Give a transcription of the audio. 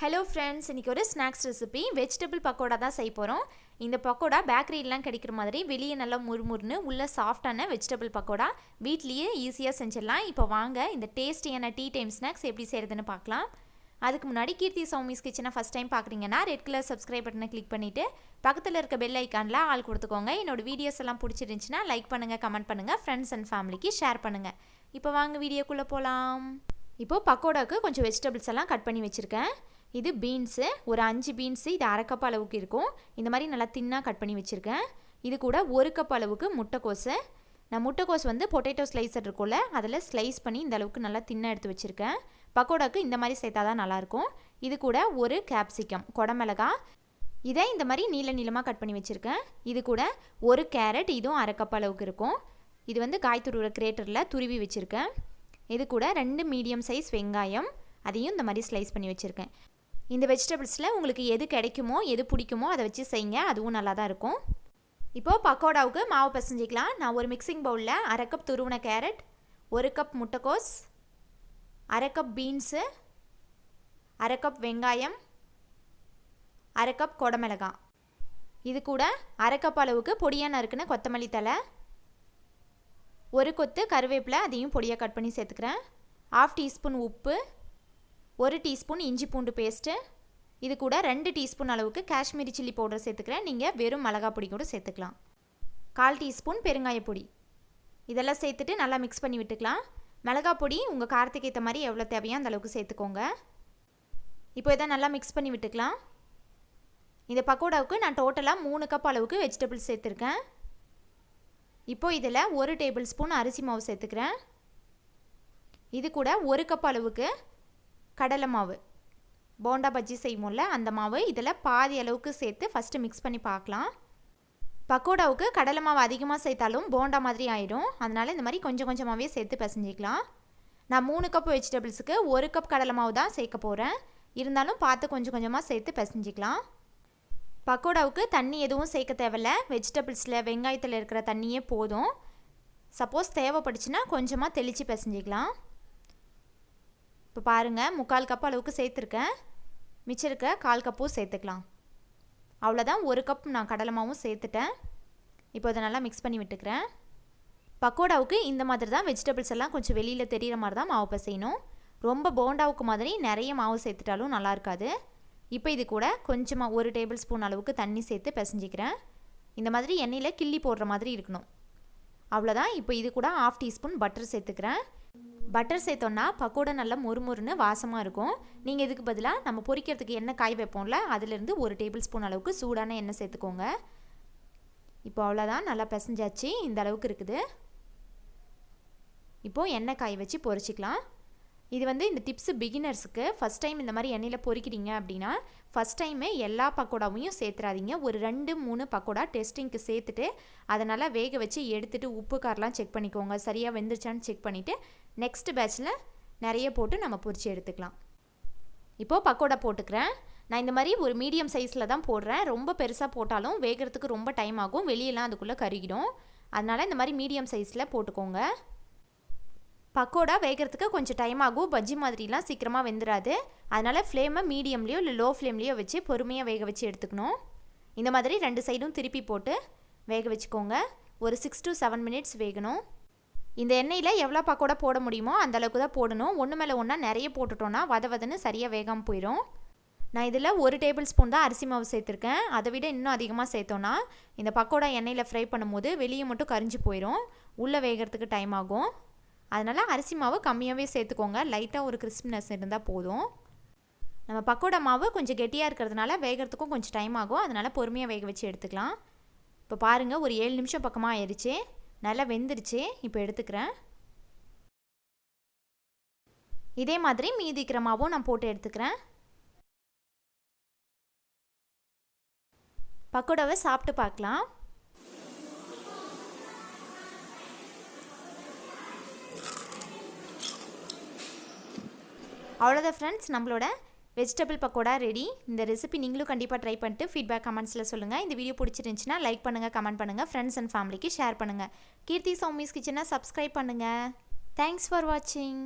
Hello friends, இன்னைக்கு ஒரு snacks recipe vegetable pakoda தான் செய்ய போறோம். இந்த பக்கோடா பேக்கரியிலலாம் கிடைக்கிற மாதிரி வெளியே நல்லா முறுமுறுன்னு உள்ள சாஃப்ட்டான வெஜிடபிள் பக்கோடா வீட்லயே ஈஸியா செஞ்சிடலாம். இப்போ வாங்க இந்த டேஸ்டியான டீ டைம் ஸ்நாக்ஸ் எப்படி செய்யறதுன்னு பார்க்கலாம். அதுக்கு முன்னாடி கீர்த்தி சௌமிஸ் கிச்சனை ஃபர்ஸ்ட் டைம் பார்க்குறீங்கன்னா ரெட் கலர் சப்ஸ்கிரைப் பட்டனை கிளிக் பண்ணிட்டு பக்கத்தில் இருக்க பெல் ஐக்கானில் ஆல் கொடுத்துக்கோங்க. என்னோட வீடியோஸ் எல்லாம் பிடிச்சிருந்துச்சுன்னா லைக் பண்ணுங்க, கமெண்ட் பண்ணுங்க, ஃப்ரெண்ட்ஸ் அண்ட் ஃபேமிலிக்கு ஷேர் பண்ணுங்க. இப்போ வாங்க வீடியோக்குள்ளே போகலாம். இப்போ பக்கோடாக்கு கொஞ்சம் வெஜிடபிள்ஸ் எல்லாம் கட் பண்ணி வச்சுருக்கேன். இது பீன்ஸு, ஒரு 5 பீன்ஸு, இது அரை கப் அளவுக்கு இருக்கும். இந்த மாதிரி நல்லா தின்னாக கட் பண்ணி வச்சுருக்கேன். இது கூட 1 கப் அளவுக்கு முட்டைக்கோஸு. நான் முட்டைக்கோஸ் பொட்டேட்டோ ஸ்லைசர் இருக்கும்ல, அதில் ஸ்லைஸ் பண்ணி இந்த அளவுக்கு நல்லா தின்னாக எடுத்து வச்சுருக்கேன். பக்கோடாக்கு இந்த மாதிரி சேர்த்தா தான் நல்லாயிருக்கும். இது கூட ஒரு கேப்சிகம், குடமிளகா, இதை இந்த மாதிரி நீள நீளமாக கட் பண்ணி வச்சுருக்கேன். இது கூட ஒரு கேரட், இதுவும் அரை கப் அளவுக்கு இருக்கும். இது காய் துருவுற கிரேட்டரில் துருவி வச்சுருக்கேன். இது கூட 2 மீடியம் சைஸ் வெங்காயம், அதையும் இந்த மாதிரி ஸ்லைஸ் பண்ணி வச்சுருக்கேன். இந்த வெஜிடபிள்ஸில் உங்களுக்கு எது கிடைக்குமோ எது பிடிக்குமோ அதை வச்சு செய்யுங்க, அதுவும் நல்லா தான் இருக்கும். இப்போது பக்கோடாவுக்கு மாவு பிசைஞ்சிக்கலாம். நான் ஒரு மிக்சிங் பவுலில் அரை கப் துருவின கேரட், 1 கப் முட்டைக்கோஸ், அரை கப் பீன்ஸு, அரை கப் வெங்காயம், அரை கப் குடமிளகா, இது கூட அரை கப் அளவுக்கு பொடியாக நறுக்குன கொத்தமல்லி தழை, 1 கொத்து கருவேப்பிலை, அதையும் பொடியாக கட் பண்ணி சேர்த்துக்கிறேன். 1/2 டீஸ்பூன் உப்பு, 1 டீஸ்பூன் இஞ்சி பூண்டு பேஸ்ட்டு, இது கூட 2 டீஸ்பூன் அளவுக்கு காஷ்மீரி சில்லி பவுடர் சேர்த்துக்கிறேன். நீங்கள் வெறும் மிளகா பொடி கூட சேர்த்துக்கலாம். 1/4 டீஸ்பூன் பெருங்காய பொடி, இதெல்லாம் சேர்த்துட்டு நல்லா மிக்ஸ் பண்ணி விட்டுக்கலாம். மிளகா பொடி உங்கள் காரத்துக்கு ஏற்ற மாதிரி எவ்வளோ தேவையோ அந்த அளவுக்கு சேர்த்துக்கோங்க. இப்போ இதை நல்லா மிக்ஸ் பண்ணி விட்டுக்கலாம். இந்த பக்கோடாவுக்கு நான் டோட்டலாக 3 கப் அளவுக்கு வெஜிடபிள்ஸ் சேர்த்துருக்கேன். இப்போது இதில் 1 டேபிள் ஸ்பூன் அரிசி மாவு சேர்த்துக்கிறேன். இது கூட 1 கப் அளவுக்கு கடலை மாவு, போண்டா பஜ்ஜி செய்வோம்ல அந்த மாவு, இதில் பாதி அளவுக்கு சேர்த்து ஃபஸ்ட்டு மிக்ஸ் பண்ணி பார்க்கலாம். பக்கோடாவுக்கு கடலை மாவு அதிகமாக சேர்த்தாலும் போண்டா மாதிரி ஆயிடும். அதனால் இந்த மாதிரி கொஞ்சம் கொஞ்சமாகவே சேர்த்து பிசைஞ்சிக்கலாம். நான் 3 கப் வெஜிடபிள்ஸுக்கு 1 கப் கடலை மாவு தான் சேர்க்க போகிறேன். இருந்தாலும் பார்த்து கொஞ்சம் கொஞ்சமாக சேர்த்து பிசைஞ்சிக்கலாம். பக்கோடாவுக்கு தண்ணி எதுவும் சேர்க்க தேவையில்ல. வெஜிடபிள்ஸில் வெங்காயத்தில் இருக்கிற தண்ணியே போதும். சப்போஸ் தேவைப்பட்டுச்சுன்னா கொஞ்சமாக தெளித்து பிசைஞ்சிக்கலாம். இப்போ பாருங்கள், 3/4 கப் அளவுக்கு சேர்த்துருக்கேன். மிச்சம் இருக்க 1/4 கப்பும் சேர்த்துக்கலாம். அவ்வளோதான், 1 கப் நான் கடலை மாவும் சேர்த்துட்டேன். இப்போ அதை நல்லா மிக்ஸ் பண்ணி விட்டுக்கிறேன். பக்கோடாவுக்கு இந்த மாதிரி தான் வெஜிடபிள்ஸ் எல்லாம் கொஞ்சம் வெளியில் தெரிகிற மாதிரி தான் மாவு பிசையணும். ரொம்ப போண்டாவுக்கு மாதிரி நிறைய மாவு சேர்த்துட்டாலும் நல்லா இருக்காது. இப்போ இது கூட கொஞ்சமாக 1 டேபிள் ஸ்பூன் அளவுக்கு தண்ணி சேர்த்து பிசைஞ்சிக்கிறேன். இந்த மாதிரி எண்ணெயில் கிள்ளி போடுற மாதிரி இருக்கணும். அவ்வளோதான். இப்போ இது கூட 1/2 டீஸ்பூன் பட்டர் சேர்த்துக்கிறேன். பட்டர் சேர்த்தோன்னா பக்கோடா நல்லா மொறுமொறுன்னு வாசமாக இருக்கும். நீங்கள் இதுக்கு பதிலாக நம்ம பொரிக்கிறதுக்கு எண்ணெய் காய் வைப்போம்ல, அதிலிருந்து 1 டேபிள் ஸ்பூன் அளவுக்கு சூடான எண்ணெய் சேர்த்துக்கோங்க. இப்போ அவ்வளோதான், நல்லா பிசைஞ்சாச்சு. இந்த அளவுக்கு இருக்குது. இப்போது எண்ணெய் காய் வச்சு பொரிச்சிக்கலாம். இது இந்த டிப்ஸு பிகினர்ஸுக்கு. ஃபஸ்ட் டைம் இந்த மாதிரி எண்ணெயில் பொரிக்கிறீங்க அப்படின்னா ஃபஸ்ட் டைமே எல்லா பக்கோடாவையும் சேர்த்துறாதீங்க. ஒரு 2-3 பக்கோடா டெஸ்டிங்க்கு சேர்த்துட்டு அதை நல்லா வேக வச்சு எடுத்துகிட்டு உப்பு காரெலாம் செக் பண்ணிக்கோங்க. சரியாக வெந்துருச்சான்னு செக் பண்ணிவிட்டு நெக்ஸ்ட் பேட்சில் நிறைய போட்டு நம்ம பொரிச்சு எடுத்துக்கலாம். இப்போது பக்கோடா போட்டுக்கிறேன். நான் இந்த மாதிரி ஒரு மீடியம் சைஸில் தான் போடுறேன். ரொம்ப பெருசாக போட்டாலும் வேகிறதுக்கு ரொம்ப டைம் ஆகும், வெளியெல்லாம் அதுக்குள்ளே கருகிடும். அதனால் இந்த மாதிரி மீடியம் சைஸில் போட்டுக்கோங்க. பக்கோடா வேகிறதுக்கு கொஞ்சம் டைம் ஆகும். பஜ்ஜி மாதிரிலாம் சீக்கிரமாக வெந்துடாது. அதனால் ஃப்ளேமை மீடியம்லேயோ இல்லை லோ ஃப்ளேம்லேயோ வச்சு பொறுமையாக வேக வச்சு எடுத்துக்கணும். இந்த மாதிரி 2 சைடும் திருப்பி போட்டு வேக வச்சுக்கோங்க. ஒரு 6 to 7 மினிட்ஸ் வேகணும். இந்த எண்ணெயில் எவ்வளோ பக்கோடா போட முடியுமோ அந்த அளவுக்கு தான் போடணும். ஒன்று மேலே ஒன்றா நிறைய போட்டுட்டோன்னா வதன்னு சரியாக வேகாமல் போயிடும். நான் இதில் 1 டேபிள் ஸ்பூன் தான் அரிசி மாவு சேர்த்துருக்கேன். அதை விட இன்னும் அதிகமாக சேர்த்தோன்னா இந்த பக்கோடா எண்ணெயில் ஃப்ரை பண்ணும்போது வெளியே மட்டும் கரிஞ்சு போயிடும், உள்ளே வேகிறதுக்கு டைம் ஆகும். அதனால் அரிசி மாவு கம்மியாகவே சேர்த்துக்கோங்க. லைட்டாக ஒரு கிறிஸ்ப்னஸ் இருந்தால் போதும். நம்ம பக்கோடா மாவு கொஞ்சம் கெட்டியாக இருக்கிறதுனால வேகிறதுக்கும் கொஞ்சம் டைம் ஆகும். அதனால் பொறுமையாக வேக வச்சு எடுத்துக்கலாம். இப்போ பாருங்கள், ஒரு 7 நிமிஷம் பக்கமாக ஆயிடுச்சு. நல்லா வெந்துருச்சு. இப்போ எடுத்துக்கிறேன். இதே மாதிரி மீதி இருக்கிற மாவும் நான் போட்டு எடுத்துக்கிறேன். பக்கோடாவை சாப்பிட்டு பார்க்கலாம். அவ்வளோதான் ஃப்ரெண்ட்ஸ், நம்மளோட வெஜிடபிள் பக்கோடா ரெடி. இந்த ரெசிபி நீங்களும் கண்டிப்பாக ட்ரை பண்ணிட்டு ஃபீட்பேக் கமெண்ட்ஸில் சொல்லுங்கள். இந்த வீடியோ பிடிச்சிருந்துச்சுன்னா லைக் பண்ணுங்கள், கமெண்ட் பண்ணுங்கள், ஃப்ரெண்ட்ஸ் அண்ட் ஃபேமிலிக்கு ஷேர் பண்ணுங்கள். கீர்த்தி சௌமிஸ் கிச்சனை சப்ஸ்கிரைப் பண்ணுங்கள். தேங்க்ஸ் ஃபார் வாட்சிங்.